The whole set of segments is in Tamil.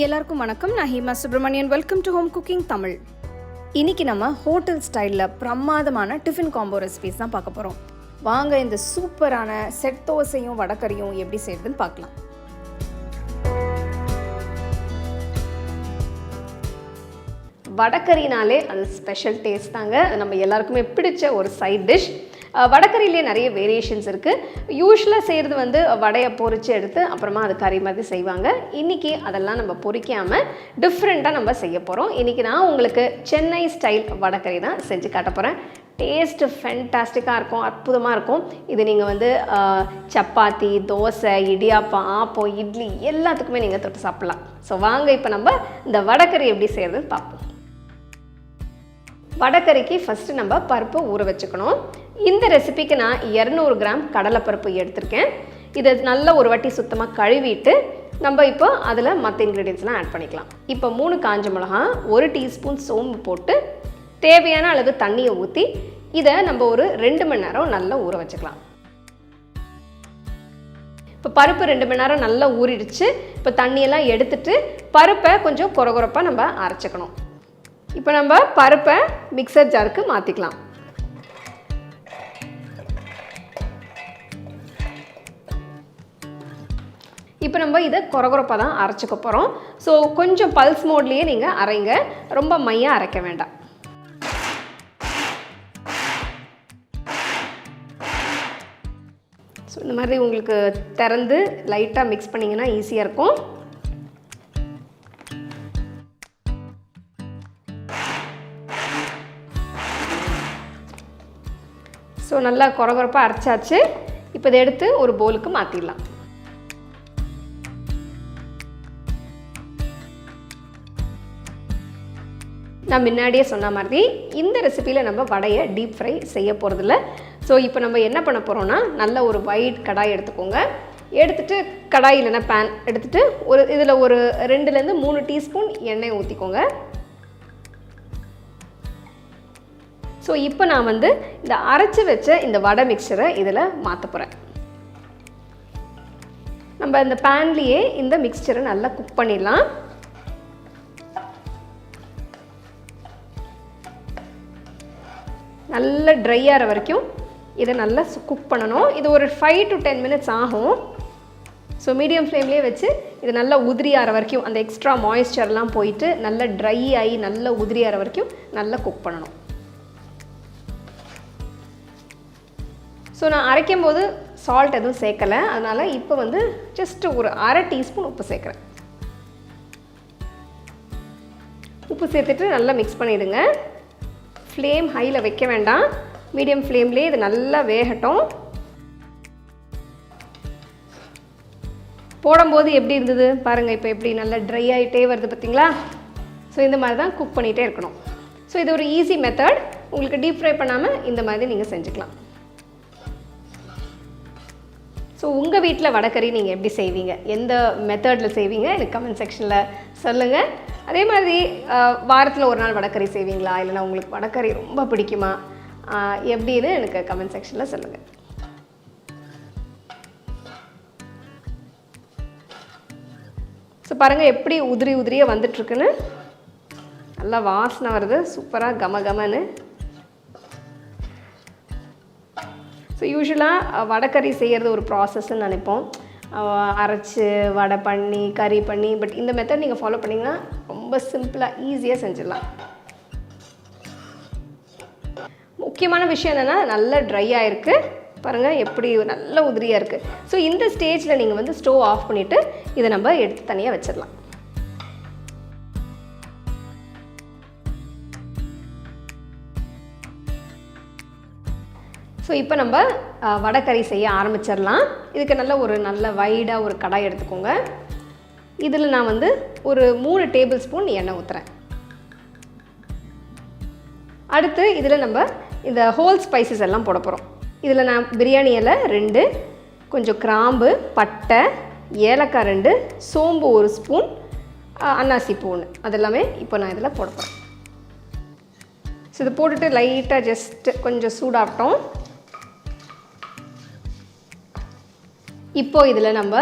எல்லாருக்கும் வணக்கம். நான் Hima Subramanian. Welcome to home cooking Tamil. இன்னைக்கு நம்ம ஹோட்டல் ஸ்டைலில் பிரமாதமான டிஃபின் காம்போ ரெசிபிஸ் தான் பார்க்க போகிறோம். வாங்க இந்த சூப்பரான செட் தோசையும் வடகரியும் எப்படி செய்யறதுன்னு பார்க்கலாம். வடகரினாலே அது ஸ்பெஷல் டேஸ்ட் தாங்க. நம்ம எல்லாருக்குமே பிடிச்ச ஒரு சைட் டிஷ். வடகரியிலே நிறைய வேரியேஷன்ஸ் இருக்குது. யூஸ்வலாக செய்கிறது வடையை பொரித்து எடுத்து அப்புறமா அது கறி மாதிரி செய்வாங்க. இன்றைக்கி அதெல்லாம் நம்ம பொரிக்காமல் டிஃப்ரெண்ட்டாக நம்ம செய்ய போகிறோம். இன்றைக்கி நான் உங்களுக்கு சென்னை ஸ்டைல் வடகரி தான் செஞ்சு காட்ட போகிறேன். டேஸ்ட்டு ஃபென்டாஸ்டிக்காக இருக்கும், அற்புதமாக இருக்கும். இது நீங்கள் சப்பாத்தி, தோசை, இடியாப்பம், ஆப்பம், இட்லி எல்லாத்துக்குமே நீங்கள் தொட்டு சாப்பிட்லாம். ஸோ வாங்க இப்போ நம்ம இந்த வடகரி எப்படி செய்கிறதுன்னு பார்ப்போம். வடகரிக்கு ஃபஸ்ட்டு நம்ம பருப்பு ஊற வச்சுக்கணும். இந்த ரெசிபிக்கு நான் 200 கிராம் கடலைப்பருப்பு எடுத்திருக்கேன். இதை நல்ல ஒரு வாட்டி சுத்தமாக கழுவிட்டு நம்ம இப்போ அதில் மற்ற இன்க்ரீடியன்ஸ்லாம் ஆட் பண்ணிக்கலாம். இப்போ 3 காஞ்ச மிளகா, 1 டீஸ்பூன் சோம்பு போட்டு தேவையான அளவு தண்ணியை ஊற்றி இதை நம்ம ஒரு 2 மணி நேரம் நல்லா ஊற வச்சுக்கலாம். இப்போ பருப்பு 2 மணி நேரம் நல்லா ஊறிடுச்சு. இப்போ தண்ணியெல்லாம் எடுத்துட்டு பருப்பை கொஞ்சம் கொரகொரப்பாக நம்ம அரைச்சிக்கணும். இப்போ நம்ம பருப்பை மிக்சர் ஜாருக்கு மாற்றிக்கலாம். இப்போ நம்ம இதை கொரகொரப்பாக தான் அரைச்சிக்க போகிறோம். ஸோ கொஞ்சம் பல்ஸ் மோட்லேயே நீங்கள் அரைங்க, ரொம்ப மையாக அரைக்க வேண்டாம். ஸோ இந்த மாதிரி உங்களுக்கு திறந்து லைட்டாக மிக்ஸ் பண்ணிங்கன்னா ஈஸியாக இருக்கும். ஸோ நல்லா கொரகொரப்பாக அரைச்சாச்சு. இப்போ இதை எடுத்து ஒரு பவுலுக்கு மாற்றிடலாம். நான் முன்னாடியே சொன்ன மாதிரி இந்த ரெசிபியில் நம்ம வடையை டீப் ஃப்ரை செய்ய போகிறதில்ல. ஸோ இப்போ நம்ம என்ன பண்ண போகிறோம்னா, நல்ல ஒரு ஒயிட் கடாய் எடுத்துக்கோங்க. எடுத்துகிட்டு கடாய் இல்லைன்னா பேன் எடுத்துகிட்டு இதில் ஒரு 2லேருந்து 3 டீஸ்பூன் எண்ணெய் ஊற்றிக்கோங்க. ஸோ இப்போ நான் இந்த அரைச்சி வச்ச இந்த வடை மிக்சரை இதில் மாற்ற போகிறேன். நம்ம இந்த பேன்லேயே இந்த மிக்சரை நல்லா குக் பண்ணிடலாம். நல்லா ட்ரை ஆகிற வரைக்கும் இதை நல்லா குக் பண்ணணும். இது ஒரு 5 to 10 minutes ஆகும். ஸோ மீடியம் ஃப்ளேம்லேயே வச்சு இது நல்லா உதிரி ஆகிற வரைக்கும், அந்த எக்ஸ்ட்ரா மாய்ஸ்சர்லாம் போயிட்டு நல்லா ட்ரை ஆகி நல்லா உதிரி ஆகிற வரைக்கும் நல்லா குக் பண்ணணும். ஸோ நான் அரைக்கும் போது சால்ட் எதுவும் சேர்க்கலை, அதனால் இப்போ ஜஸ்ட் ஒரு 1/2 டீஸ்பூன் உப்பு சேர்க்குறேன். உப்பு சேர்த்துட்டு நல்லா மிக்ஸ் பண்ணிவிடுங்க. ஃப்ளேம் ஹையில் வைக்க வேண்டாம், மீடியம் ஃப்ளேம்லேயே இது நல்லா வேகட்டும். போடும்போது எப்படி இருந்தது பாருங்கள், இப்போ எப்படி நல்லா ட்ரை ஆகிட்டே வருது பார்த்தீங்களா? ஸோ இந்த மாதிரி தான் குக் பண்ணிகிட்டே இருக்கணும். ஸோ இது ஒரு ஈஸி மெத்தட். உங்களுக்கு டீப் ஃப்ரை பண்ணாமல் இந்த மாதிரி நீங்கள் செஞ்சுக்கலாம். ஸோ உங்கள் வீட்டில் வடகரி நீங்கள் எப்படி செய்வீங்க, எந்த மெத்தடில் செய்வீங்க, எனக்கு கமெண்ட் செக்ஷனில் சொல்லுங்கள். அதே மாதிரி வாரத்தில் ஒரு நாள் வடகரி செய்வீங்களா, இல்லைனா உங்களுக்கு வடகரி ரொம்ப பிடிக்குமா, எப்படின்னு எனக்கு கமெண்ட் செக்ஷனில் சொல்லுங்கள். ஸோ பாருங்கள் எப்படி உதிரி உதிரியாக வந்துட்டுருக்குன்னு, நல்லா வாசனை வருது, சூப்பராக கமகமன்னு. ஸோ யூஸ்வலாக வடகரி செய்கிறது ஒரு ப்ராசஸ்ன்னு நினைப்போம், அரைச்சி வடை பண்ணி கறி பண்ணி. பட் இந்த மெத்தட் நீங்கள் ஃபாலோ பண்ணிங்கன்னா ரொம்ப சிம்பிளாக ஈஸியாக செஞ்சிடலாம். முக்கியமான விஷயம் என்னென்னா நல்லா ட்ரை ஆகிருக்கு பாருங்கள், எப்படி நல்ல உதிரியாக இருக்குது. ஸோ இந்த ஸ்டேஜில் நீங்கள் ஸ்டவ் ஆஃப் பண்ணிவிட்டு இதை நம்ம எடுத்து தனியாக வச்சிடலாம். ஸோ இப்போ நம்ம வடகரி செய்ய ஆரம்பிச்சிடலாம். இதுக்கு நல்ல வைடாக ஒரு கடாய் எடுத்துக்கோங்க. இதில் நான் ஒரு 3 டேபிள் ஸ்பூன் எண்ணெய் ஊற்றுறேன். அடுத்து இதில் நம்ம இந்த ஹோல் ஸ்பைசஸ் எல்லாம் போட போகிறோம். இதில் நான் பிரியாணி இலை 2, கொஞ்சம் கிராம்பு, பட்டை, ஏலக்காய் 2, சோம்பு 1 ஸ்பூன், அன்னாசி பூ 1, அதெல்லாமே இப்போ நான் இதில் போட போகிறேன். ஸோ இதை போட்டுட்டு லைட்டாக ஜஸ்ட்டு கொஞ்சம் சூடாகட்டும். இப்போ இதில் நம்ம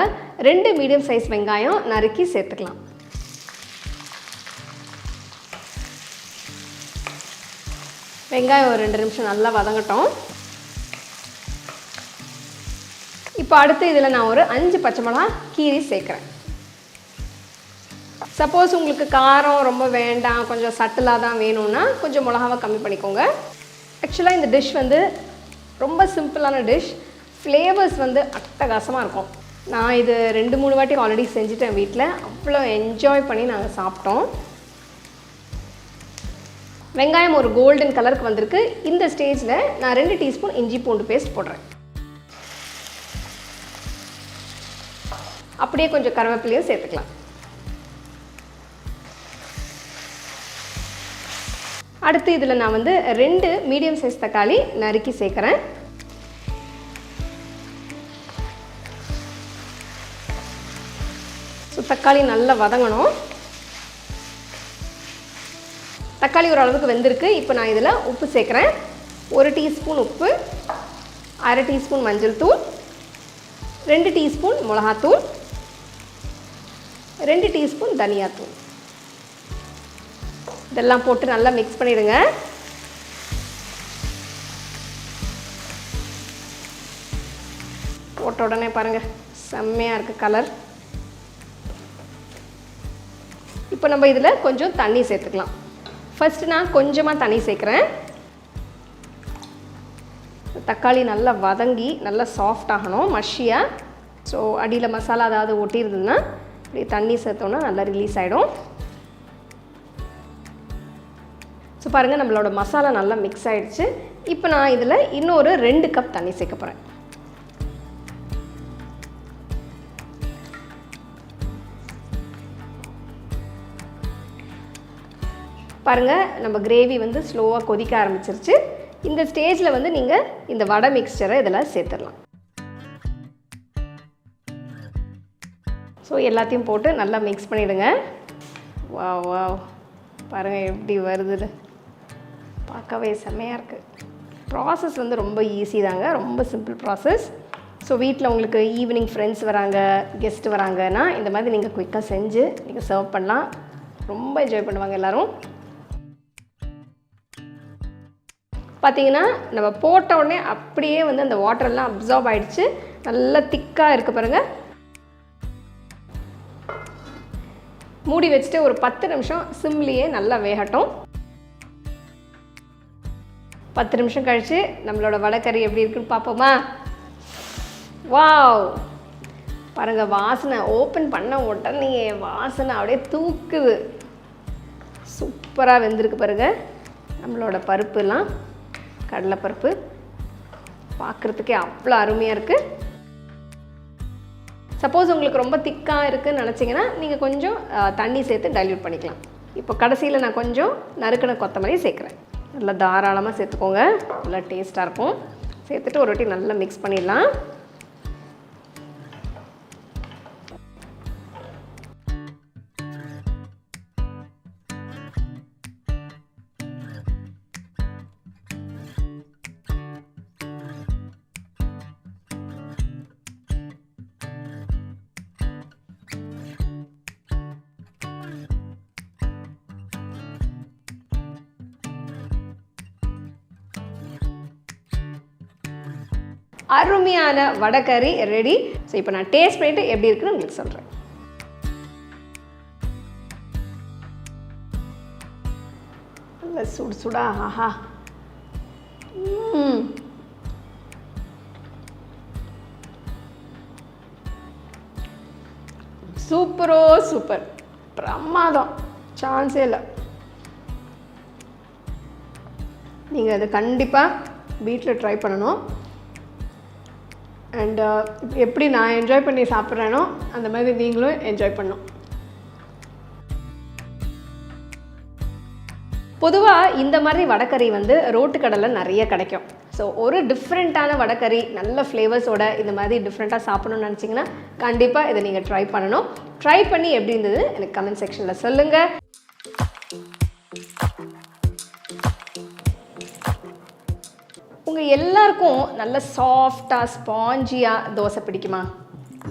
2 மீடியம் சைஸ் வெங்காயம் நறுக்கி சேர்த்துக்கலாம். வெங்காயம் ஒரு 2 நிமிஷம் நல்லா வதங்கட்டும். இப்போ அடுத்து இதில் நான் ஒரு 5 பச்சை மிளகா கீரி சேர்க்குறேன். சப்போஸ் உங்களுக்கு காரம் ரொம்ப வேண்டாம், கொஞ்சம் சட்டிலாக தான் வேணும்னா கொஞ்சம் மிளகாவை கம்மி பண்ணிக்கோங்க. ஆக்சுவலாக இந்த டிஷ் வந்து ரொம்ப சிம்பிளான டிஷ், ஃப்ளேவர்ஸ் வந்து அட்டகாசமாக இருக்கும். நான் இது 2-3 வாட்டி ஆல்ரெடி செஞ்சுட்டேன் வீட்டில். அவ்வளோ என்ஜாய் பண்ணி நாங்கள் சாப்பிட்டோம். வெங்காயம் ஒரு கோல்டன் கலருக்கு வந்திருக்கு. இந்த ஸ்டேஜில் நான் 2 டீஸ்பூன் இஞ்சி பூண்டு பேஸ்ட் போடுறேன். அப்படியே கொஞ்சம் கருவேப்பிலையும் சேர்த்துக்கலாம். அடுத்து இதில் நான் வந்து 2 மீடியம் சைஸ் தக்காளி நறுக்கி சேர்க்குறேன். ஸோ தக்காளி நல்லா வதங்கணும். தக்காளி ஓரளவுக்கு வெந்திருக்கு. இப்போ நான் இதில் உப்பு சேர்க்குறேன். 1 டீஸ்பூன் உப்பு, 1/2 டீஸ்பூன் மஞ்சள் தூள், 2 டீஸ்பூன் மிளகாத்தூள், 2 டீஸ்பூன் தனியாத்தூள். இதெல்லாம் போட்டு நல்லா மிக்ஸ் பண்ணிடுங்க. போட்ட உடனே பாருங்கள் செம்மையாக இருக்குது கலர். இப்போ நம்ம இதில் கொஞ்சம் தண்ணி சேர்த்துக்கலாம். ஃபஸ்ட்டு நான் கொஞ்சமாக தண்ணி சேர்க்குறேன். தக்காளி நல்லா வதங்கி நல்லா சாஃப்ட் ஆகணும், மஷியாக. ஸோ அடியில் மசாலா ஏதாவது ஒட்டியிருந்ததுன்னா இப்படி தண்ணி சேர்த்தோன்னா நல்லா ரிலீஸ் ஆகிடும். ஸோ பாருங்கள் நம்மளோட மசாலா நல்லா மிக்ஸ் ஆகிடுச்சு. இப்போ நான் இதில் இன்னொரு 2 கப் தண்ணி சேர்க்க போகிறேன். பாருங்கள் நம்ம கிரேவி வந்து ஸ்லோவாக கொதிக்க ஆரம்பிச்சிருச்சு. இந்த ஸ்டேஜில் வந்து நீங்கள் இந்த வடை மிக்ஸ்சரை இதில் சேர்த்துடலாம். ஸோ எல்லாத்தையும் போட்டு நல்லா மிக்ஸ் பண்ணிவிடுங்க. வாவ் வாவ், பாருங்கள் எப்படி வருது, பார்க்கவே செம்மையாக இருக்குது. ப்ராசஸ் வந்து ரொம்ப ஈஸி தாங்க, ரொம்ப சிம்பிள் ப்ராசஸ். ஸோ வீட்டில் உங்களுக்கு ஈவினிங் ஃப்ரெண்ட்ஸ் வராங்க, கெஸ்ட்டு வராங்கன்னா இந்த மாதிரி நீங்கள் குயிக்காக செஞ்சு நீங்கள் சர்வ் பண்ணலாம். ரொம்ப என்ஜாய் பண்ணுவாங்க எல்லோரும். பார்த்தீங்கன்னா நம்ம போட்ட உடனே அப்படியே வந்து அந்த வாட்டரெல்லாம் அப்சார்ப் ஆகிடுச்சு. நல்லா திக்காக இருக்குது பாருங்கள். மூடி வச்சுட்டு ஒரு 10 நிமிஷம் சிம்லேயே நல்லா வேகட்டும். 10 நிமிஷம் கழித்து நம்மளோட வடைக்கறி எப்படி இருக்குன்னு பார்ப்போமா? வாவ், பாருங்கள் வாசனை ஓப்பன் பண்ண உடனே வாசனை அப்படியே தூக்குது. சூப்பராக வெந்திருக்கு பாருங்கள். நம்மளோட பருப்புலாம் கடலைப்பருப்பு பார்க்குறதுக்கே அவ்வளோ அருமையாக இருக்குது. சப்போஸ் உங்களுக்கு ரொம்ப திக்காக இருக்குதுன்னு நினச்சிங்கன்னா நீங்கள் கொஞ்சம் தண்ணி சேர்த்து டைல்யூட் பண்ணிக்கலாம். இப்போ கடைசியில் நான் கொஞ்சம் நறுக்கின கொத்தமல்லி சேர்க்குறேன். நல்லா தாராளமாக சேர்த்துக்கோங்க, நல்லா டேஸ்ட்டாக இருக்கும். சேர்த்துட்டு ஒரு வாட்டி நல்லா மிக்ஸ் பண்ணிடலாம். அருமையான வடைக்கறி ரெடி. ஸோ இப்போ நான் டேஸ்ட் பண்ணிட்டு எப்படி இருக்குன்னு உங்களுக்கு சொல்கிறேன். நல்லா சுடு சுடா, ஆஹா, சூப்பரோ சூப்பர், பிரமாதம், சான்ஸே இல்லை. நீங்கள் அதை கண்டிப்பாக வீட்டில் ட்ரை பண்ணணும். அண்ட் எப்படி நான் என்ஜாய் பண்ணி சாப்பிட்றேனோ அந்த மாதிரி நீங்களும் என்ஜாய் பண்ணணும். பொதுவாக இந்த மாதிரி வடைக்கறி வந்து ரோட்டு கடையில் நிறைய கிடைக்கும். ஸோ ஒரு டிஃப்ரெண்ட்டான வடைக்கறி நல்ல ஃப்ளேவர்ஸோட இந்த மாதிரி டிஃப்ரெண்ட்டாக சாப்பிடணும்னு நினச்சிங்கன்னா கண்டிப்பாக இதை நீங்கள் ட்ரை பண்ணணும். ட்ரை பண்ணி எப்படி இருந்தது எனக்கு கமெண்ட் செக்ஷனில் சொல்லுங்கள். உங்கள் எல்லாருக்கும் நல்ல சாஃப்டாக ஸ்பாஞ்சியாக தோசை பிடிக்குமா?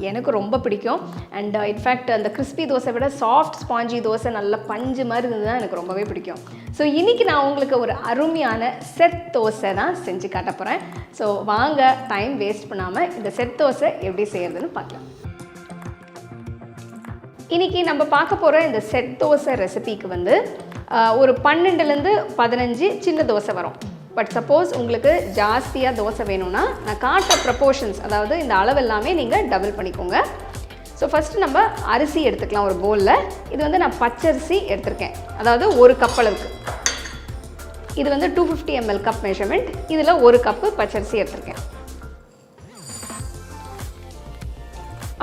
எனக்கு ரொம்ப பிடிக்கும். அண்ட் இன்ஃபேக்ட் அந்த கிறிஸ்பி தோசை விட சாஃப்ட் ஸ்பாஞ்சி தோசை நல்ல பஞ்சு மாதிரி இருந்தது தான் எனக்கு ரொம்பவே பிடிக்கும். ஸோ இன்றைக்கி நான் உங்களுக்கு ஒரு அருமையான செட் தோசை தான் செஞ்சு காட்ட போகிறேன். ஸோ வாங்க டைம் வேஸ்ட் பண்ணாமல் இந்த செட் தோசை எப்படி செய்கிறதுன்னு பார்க்கலாம். இன்றைக்கி நம்ம பார்க்க போகிற இந்த செட் தோசை ரெசிபிக்கு வந்து ஒரு 12லேருந்து 15 சின்ன தோசை வரும். பட் சப்போஸ் உங்களுக்கு ஜாஸ்தியாக தோசை வேணும்னா நான் காட்ட ப்ரப்போர்ஷன்ஸ், அதாவது இந்த அளவு எல்லாமே நீங்கள் டபுள் பண்ணிக்கோங்க. ஸோ ஃபஸ்ட்டு நம்ம அரிசி எடுத்துக்கலாம் ஒரு பவுலில். இது வந்து நான் பச்சரிசி எடுத்திருக்கேன், அதாவது 1 கப் அளவுக்கு. இது வந்து 250 ml கப் மெஷர்மெண்ட். இதில் 1 கப்பு பச்சரிசி எடுத்திருக்கேன்.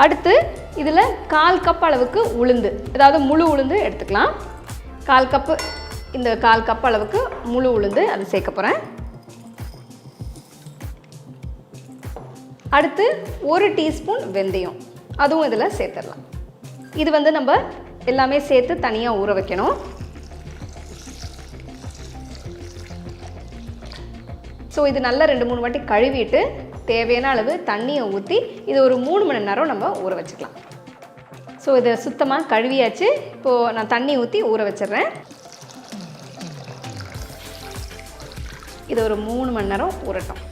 அடுத்து இதில் 1/4 கப் அளவுக்கு உளுந்து, அதாவது முழு உளுந்து எடுத்துக்கலாம். 1/4 கப்பு, இந்த 1/4 கப் அளவுக்கு முழு உளுந்து அது சேர்க்க போகிறேன். அடுத்து 1 டீஸ்பூன் வெந்தயம், அதுவும் இதில் சேர்த்துடலாம். இது வந்து நம்ம எல்லாமே சேர்த்து தனியாக ஊற வைக்கணும். ஸோ இது நல்லா 2-3 வாட்டி கழுவிட்டு தேவையான அளவு தண்ணியை ஊற்றி இது ஒரு 3 மணி நேரம் நம்ம ஊற வச்சுக்கலாம். ஸோ இதை சுத்தமாக கழுவியாச்சு. இப்போது நான் தண்ணி ஊற்றி ஊற வச்சிடுறேன். இது ஒரு 3 மணி நேரம் ஊறட்டும்.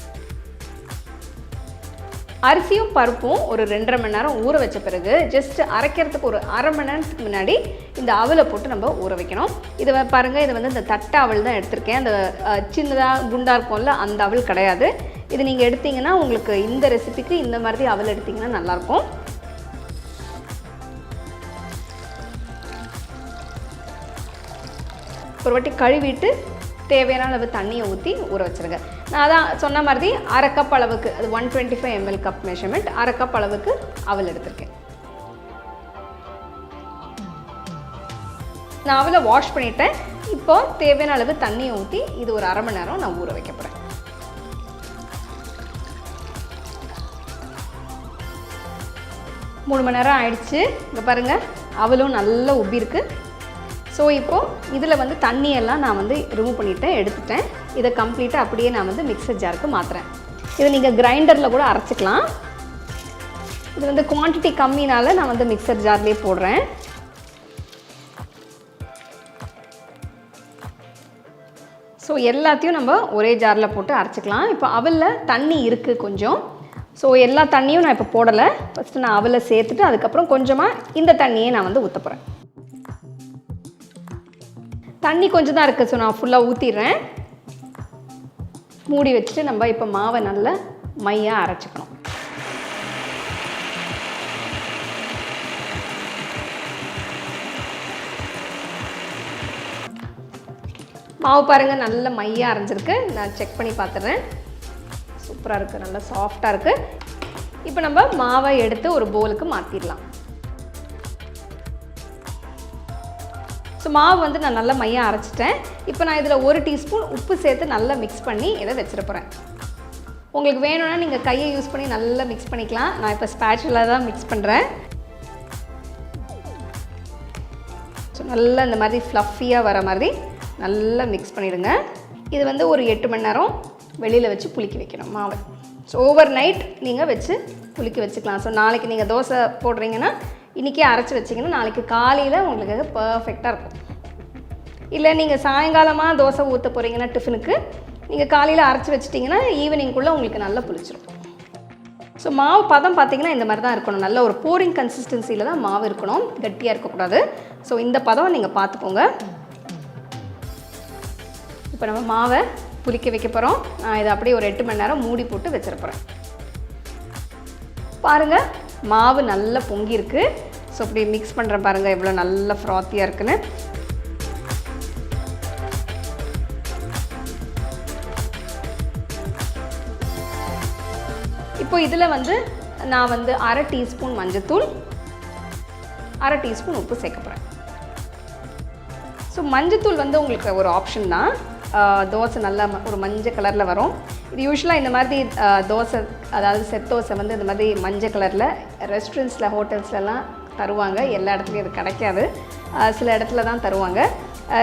அரிசியும் பருப்பும் ஒரு 2.5 மணி நேரம் ஊற வச்ச பிறகு ஜஸ்ட் அரைக்கிறதுக்கு ஒரு 1/2 மணி நேரத்துக்கு முன்னாடி இந்த அவலை போட்டு நம்ம ஊற வைக்கணும். இதை பாருங்கள், இது வந்து இந்த தட்டை அவல் தான் எடுத்திருக்கேன். அந்த சின்னதாக குண்டாக இருக்கும்ல, அந்த அவல் கிடையாது. இது நீங்கள் எடுத்தீங்கன்னா உங்களுக்கு இந்த ரெசிபிக்கு இந்த மாதிரி அவல் எடுத்திங்கன்னா நல்லாயிருக்கும். ஒரு வாட்டி கழுவிட்டு தேவையான அளவு தண்ணியை ஊற்றி ஊற வச்சுருங்க. நான் அதான் சொன்ன மாதிரி 1/2 கப் அளவுக்கு, அது 125 ml கப் மெஷர்மெண்ட், 1/2 கப் அளவுக்கு அவல் எடுத்திருக்கேன். நான் அவலை வாஷ் பண்ணிட்டேன். இப்போ தேவையான அளவு தண்ணியை ஊற்றி இது ஒரு 1/2 மணி நேரம் நான் ஊற வைக்க போகிறேன். மூணு மணி நேரம் ஆயிடுச்சு. இங்கே பாருங்கள், அவலும் நல்லா உப்பி இருக்குது. ஸோ இப்போது இதில் வந்து தண்ணியெல்லாம் நான் வந்து ரிமூவ் பண்ணிவிட்டேன், எடுத்துட்டேன். இதை கம்ப்ளீட்டாக அப்படியே நான் வந்து மிக்சர் ஜாருக்கு மாற்றுறேன். இதை நீங்கள் கிரைண்டரில் கூட அரைச்சிக்கலாம். இது வந்து குவான்டிட்டி கம்மினால நான் வந்து மிக்சர் ஜார்லேயே போடுறேன். ஸோ எல்லாத்தையும் நம்ம ஒரே ஜாரில் போட்டு அரைச்சிக்கலாம். இப்போ அவலில் தண்ணி இருக்குது கொஞ்சம். ஸோ எல்லா தண்ணியும் நான் இப்போ போடலை. ஃபஸ்ட்டு நான் அவலை சேர்த்துட்டு அதுக்கப்புறம் கொஞ்சமாக இந்த தண்ணியை நான் வந்து ஊற்ற போகிறேன். தண்ணி கொஞ்சம் தான் இருக்குது. ஸோ நான் ஃபுல்லாக ஊற்றிடுறேன். மூடி வச்சுட்டு நம்ம இப்போ மாவை நல்லா மையாக அரைச்சிக்கணும். மாவு பாருங்கள், நல்ல மையாக அரைஞ்சிருக்கு. நான் செக் பண்ணி பார்த்துட்றேன். சூப்பராக இருக்குது, நல்லா சாஃப்டாக இருக்குது. இப்போ நம்ம மாவை எடுத்து ஒரு பவுலுக்கு மாற்றிடலாம். ஸோ மாவு வந்து நான் நல்லா மையாக அரைச்சிட்டேன். இப்போ நான் இதில் 1 டீஸ்பூன் உப்பு சேர்த்து நல்லா மிக்ஸ் பண்ணி இதை வச்சிட போகிறேன். உங்களுக்கு வேணும்னா நீங்கள் கையை யூஸ் பண்ணி நல்லா மிக்ஸ் பண்ணிக்கலாம். நான் இப்போ ஸ்பேச்சுலாக தான் மிக்ஸ் பண்ணுறேன். ஸோ நல்லா இந்த மாதிரி ஃப்ளஃபியாக வர மாதிரி நல்லா மிக்ஸ் பண்ணிவிடுங்க. இது வந்து ஒரு 8 மணி நேரம் வெளியில் வச்சு புளிக்க வைக்கணும் மாவை. ஸோ ஓவர் நைட் நீங்கள் வச்சு புளிக்க வச்சுக்கலாம். ஸோ நாளைக்கு நீங்கள் தோசை போடுறீங்கன்னா இன்றைக்கே அரைச்சி வச்சிங்கன்னா நாளைக்கு காலையில் உங்களுக்கு பர்ஃபெக்டாக இருக்கும். இல்லை நீங்கள் சாயங்காலமாக தோசை ஊற்ற போகிறீங்கன்னா டிஃபனுக்கு நீங்கள் காலையில் அரைச்சி வச்சிட்டிங்கன்னா ஈவினிங்குள்ளே உங்களுக்கு நல்லா புளிச்சிடும். ஸோ மாவு பதம் பார்த்திங்கன்னா இந்த மாதிரி தான் இருக்கணும். நல்ல ஒரு போரிங் கன்சிஸ்டன்சியில் தான் மாவு இருக்கணும், கட்டியாக இருக்கக்கூடாது. ஸோ இந்த பதம் நீங்கள் பார்த்துக்கோங்க. இப்போ நம்ம மாவை புளிக்க வைக்க போகிறோம். நான் இதை அப்படியே ஒரு 8 மணி நேரம் மூடி போட்டு வச்சிட போகிறேன். பாருங்கள், மாவு நல்லா பொங்கியிருக்கு. ஸோ அப்படி மிக்ஸ் பண்ணுறேன் பாருங்கள், எவ்வளோ நல்லா ஃப்ராத்தியாக இருக்குன்னு. இப்போ இதில் வந்து நான் வந்து 1/2 டீஸ்பூன் மஞ்சத்தூள், 1/2 டீஸ்பூன் உப்பு சேர்க்க போகிறேன். ஸோ மஞ்சத்தூள் வந்து உங்களுக்கு ஒரு ஆப்ஷன் தான். தோசை நல்லா ஒரு மஞ்சள் கலரில் வரும். இது யூஸ்வலாக இந்த மாதிரி தோசை, அதாவது செட் தோசை வந்து இந்த மாதிரி மஞ்சள் கலரில் ரெஸ்டாரண்ட்ஸில் ஹோட்டல்ஸ்லலாம் தருவாங்க. எல்லா இடத்துலையும் இது கிடைக்காது, சில இடத்துல தான் தருவாங்க.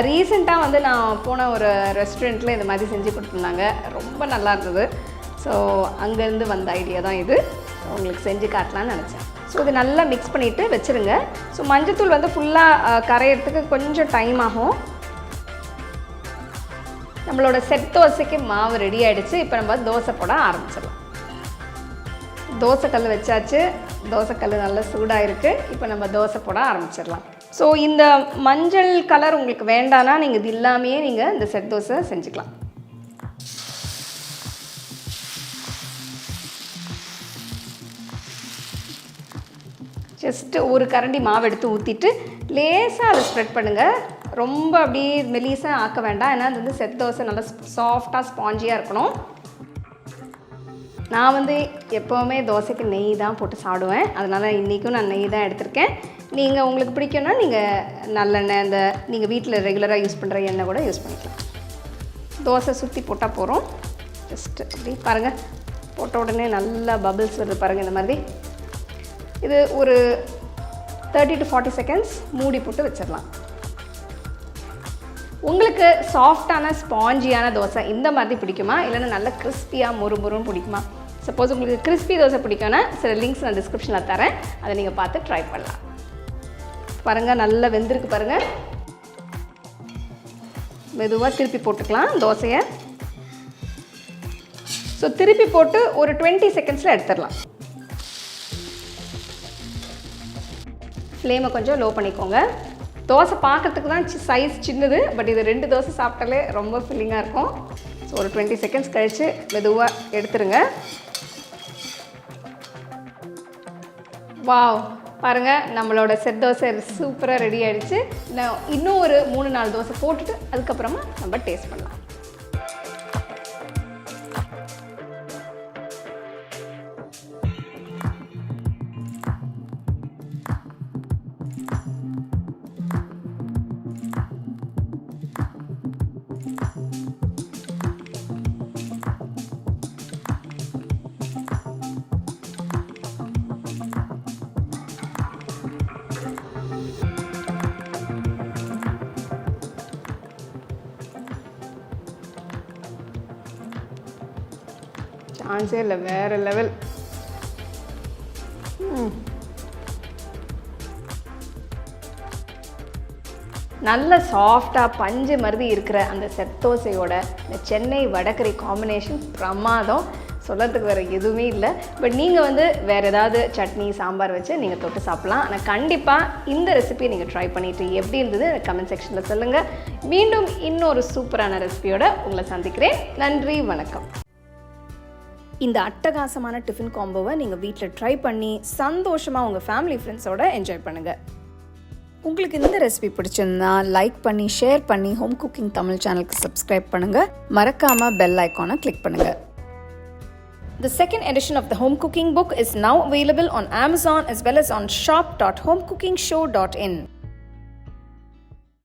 ரீசெண்டாக வந்து நான் போன ஒரு ரெஸ்டாரண்ட்டில் இந்த மாதிரி செஞ்சு கொடுத்துருந்தாங்க, ரொம்ப நல்லா இருந்தது. ஸோ அங்கேருந்து வந்த ஐடியா தான் இது, உங்களுக்கு செஞ்சு காட்டலான்னு நினச்சேன். ஸோ இது நல்லா மிக்ஸ் பண்ணிவிட்டு வச்சுருங்க. ஸோ மஞ்சத்தூள் வந்து ஃபுல்லாக கரையிறதுக்கு கொஞ்சம் டைம் ஆகும். நம்மளோட செட் தோசைக்கு மாவு ரெடி ஆகிடுச்சு. இப்போ நம்ம தோசை போட ஆரம்பிச்சிடலாம். தோசைக்கல் வச்சாச்சு. தோசைக்கல் நல்லா சூடாக இருக்குது. இப்போ நம்ம தோசை போட ஆரம்பிச்சிடலாம். ஸோ இந்த மஞ்சள் கலர் உங்களுக்கு வேண்டான்னா நீங்கள் இது இல்லாமையே நீங்கள் இந்த செட் தோசை செஞ்சுக்கலாம். ஜஸ்ட்டு ஒரு கரண்டி மாவு எடுத்து ஊற்றிட்டு லேசாக அதை ஸ்ப்ரெட் பண்ணுங்கள். ரொம்ப அப்படியே மெலிசாக ஆக்க வேண்டாம். ஏன்னா அது வந்து செட் தோசை நல்லா சாஃப்டாக ஸ்பாஞ்சியாக இருக்கணும். நான் வந்து எப்போவுமே தோசைக்கு நெய் தான் போட்டு சாப்பிடுவேன். அதனால் இன்றைக்கும் நான் நெய் தான் எடுத்திருக்கேன். நீங்கள் உங்களுக்கு பிடிக்கும்னா நீங்கள் நல்லெண்ணெய், இந்த நீங்கள் வீட்டில் ரெகுலராக யூஸ் பண்ணுற எண்ணெய் கூட யூஸ் பண்ணிக்கலாம். தோசை சுற்றி போட்டால் போகிறோம். ஜஸ்ட்டு அப்படி பாருங்கள், போட்ட உடனே நல்லா பபிள்ஸ் வருது பாருங்கள். இந்த மாதிரி இது ஒரு 30 to 40 செகண்ட்ஸ் மூடி போட்டு வச்சிடலாம். உங்களுக்கு சாஃப்டான ஸ்பாஞ்சியான தோசை இந்த மாதிரி பிடிக்குமா, இல்லைன்னா நல்லா கிறிஸ்பியாக முறுமுறுன்னு பிடிக்குமா? சப்போஸ் உங்களுக்கு கிறிஸ்பி தோசை பிடிக்கும்னா சில லிங்க்ஸ் நான் டிஸ்கிரிப்ஷனில் தரேன். அதை நீங்கள் பார்த்து ட்ரை பண்ணலாம். பாருங்கள், நல்லா வெந்திருக்கு பாருங்கள். மெதுவாக திருப்பி போட்டுக்கலாம் தோசையை. ஸோ திருப்பி போட்டு ஒரு 20 செகண்ட்ஸில் எடுத்துடலாம். ஃப்ளேமை கொஞ்சம் லோ பண்ணிக்கோங்க. தோசை பார்க்குறதுக்கு தான் சைஸ் சின்னது, பட் இது 2 தோசை சாப்பிட்டாலே ரொம்ப ஃபில்லிங்காக இருக்கும். ஸோ ஒரு 20 செகண்ட்ஸ் கழித்து மெதுவாக எடுத்துருங்க. வாவ், பாருங்கள், நம்மளோட செட் தோசை சூப்பராக ரெடி ஆகிடுச்சு. நான் இன்னும் ஒரு 3-4 தோசை போட்டுட்டு அதுக்கப்புறமா நம்ம டேஸ்ட் பண்ணலாம். சான்ஸே இல்லை, வேறு லெவல். நல்ல சாஃப்டாக பஞ்சு மருதி இருக்கிற அந்த செட் தோசையோட இந்த சென்னை வடகறி காம்பினேஷன் பிரமாதம். சொல்கிறதுக்கு வேறு எதுவுமே இல்லை. பட் நீங்கள் வந்து வேறு ஏதாவது சட்னி சாம்பார் வச்சு நீங்கள் தொட்டு சாப்பிட்லாம். ஆனால் கண்டிப்பாக இந்த ரெசிபியை நீங்கள் ட்ரை பண்ணிவிட்டு எப்படி இருந்தது கமெண்ட் செக்ஷனில் சொல்லுங்கள். மீண்டும் இன்னொரு சூப்பரான ரெசிபியோட உங்களை சந்திக்கிறேன். நன்றி, வணக்கம். இந்த அட்டகாசமான டிஃபின் காம்போவை நீங்கள் வீட்டில் ட்ரை பண்ணி சந்தோஷமாக உங்கள் ஃபேமிலி ஃப்ரெண்ட்ஸோடு என்ஜாய் பண்ணுங்கள். உங்களுக்கு இந்த ரெசிபி பிடிச்சிருந்தா லைக் பண்ணி ஷேர் பண்ணி ஹோம் குக்கிங் தமிழ் சேனலுக்கு சப்ஸ்கிரைப் பண்ணுங்கள். மறக்காமல் பெல் ஐக்கானை கிளிக் பண்ணுங்கள். The second edition of the home cooking book is now available on Amazon as well as on shop.homecookingshow.in.